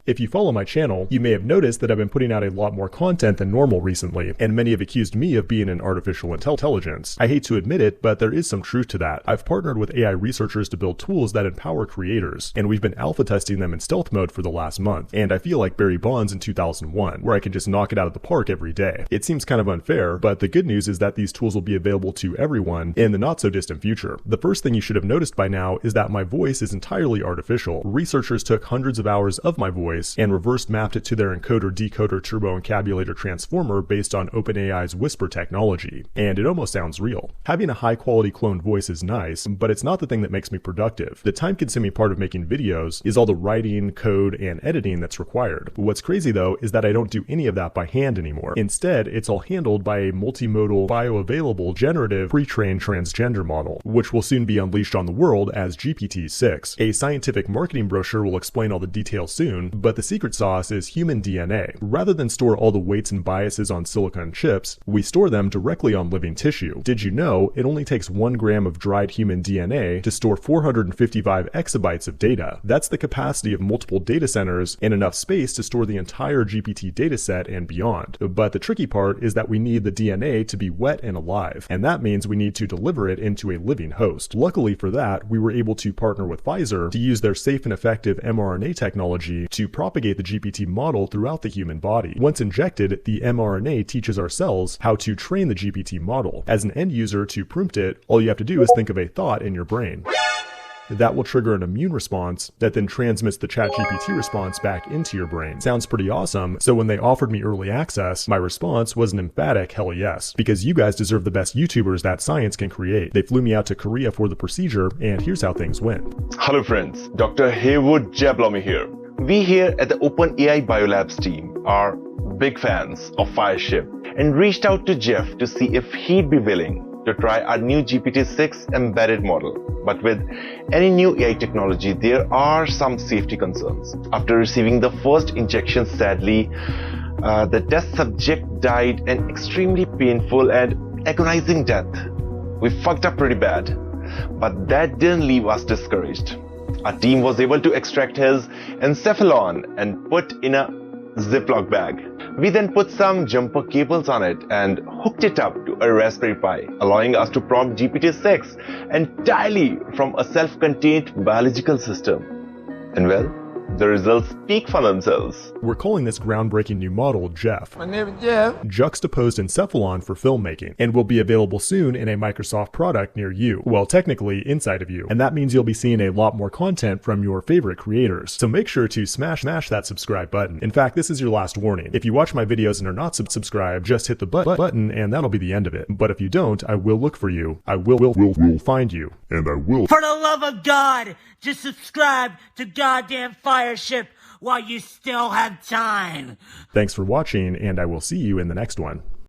If you follow my channel, you may have noticed that I've been putting out a lot more content than normal recently, and many have accused me of being an artificial intelligence. I hate to admit it, but there is some truth to that. I've partnered with AI researchers to build tools that empower creators, and we've been alpha testing them in stealth mode for the last month, and I feel like Barry Bonds in 2001, where I can just knock it out of the park every day. It seems kind of unfair, but the good news is that these tools will be available to everyone in the not so distant future. The first thing you should have noticed by now is that my voice is entirely artificial. Researchers took hundreds of hours of my voice and reverse mapped it to their encoder decoder turbo encabulator transformer based on OpenAI's Whisper technology, and it almost sounds real. Having a high quality cloned voice is nice, but it's not the thing that makes me productive. The time consuming part of making videos is all the writing, code, and editing that's required. What's crazy though is that I don't do any of that by hand anymore. Instead, it's all handled by a multimodal, bioavailable, generative, pre-trained transgender model, which will soon be unleashed on the world as GPT-6. A scientific marketing brochure will explain all the details soon, but the secret sauce is human DNA. Rather than store all the weights and biases on silicon chips, we store them directly on living tissue. Did you know it only takes 1 gram of dried human DNA to store 455 exabytes of data? That's the capacity of multiple data centers and enough space to store the entire GPT dataset and beyond. But the tricky part is that we need the DNA to be wet and alive, and that means we need to deliver it into a living host. Luckily for that, we were able to partner with Pfizer to use their safe and effective mRNA technology to propagate the GPT model throughout the human body. Once injected, the mRNA teaches our cells how to train the GPT model. As an end user to prompt it, all you have to do is think of a thought in your brain. That will trigger an immune response that then transmits the ChatGPT response back into your brain. Sounds pretty awesome, so when they offered me early access, my response was an emphatic hell yes, because you guys deserve the best YouTubers that science can create. They flew me out to Korea for the procedure, and here's how things went. Hello friends, Dr. Haywood Jablomi here. We here at the OpenAI Biolabs team are big fans of Fireship and reached out to Jeff to see if he'd be willing to try our new GPT-6 embedded model. But with any new AI technology, there are some safety concerns. After receiving the first injection, sadly, the test subject died an extremely painful and agonizing death. We fucked up pretty bad, but that didn't leave us discouraged. Our team was able to extract his encephalon and put in a Ziploc bag. We then put some jumper cables on it and hooked it up to a Raspberry Pi, allowing us to prompt GPT-6 entirely from a self-contained biological system. And well, the results speak for themselves. We're calling this groundbreaking new model Jeff. My name is Jeff. Juxtaposed encephalon for filmmaking, and will be available soon in a Microsoft product near you. Well, technically inside of you. And that means you'll be seeing a lot more content from your favorite creators. So make sure to smash that subscribe button. In fact, this is your last warning. If you watch my videos and are not subscribed, just hit the button and that'll be the end of it. But if you don't, I will look for you. I will find you. And I will. For the love of God, just subscribe to goddamn Fireship while you still have time. Thanks for watching, and I will see you in the next one.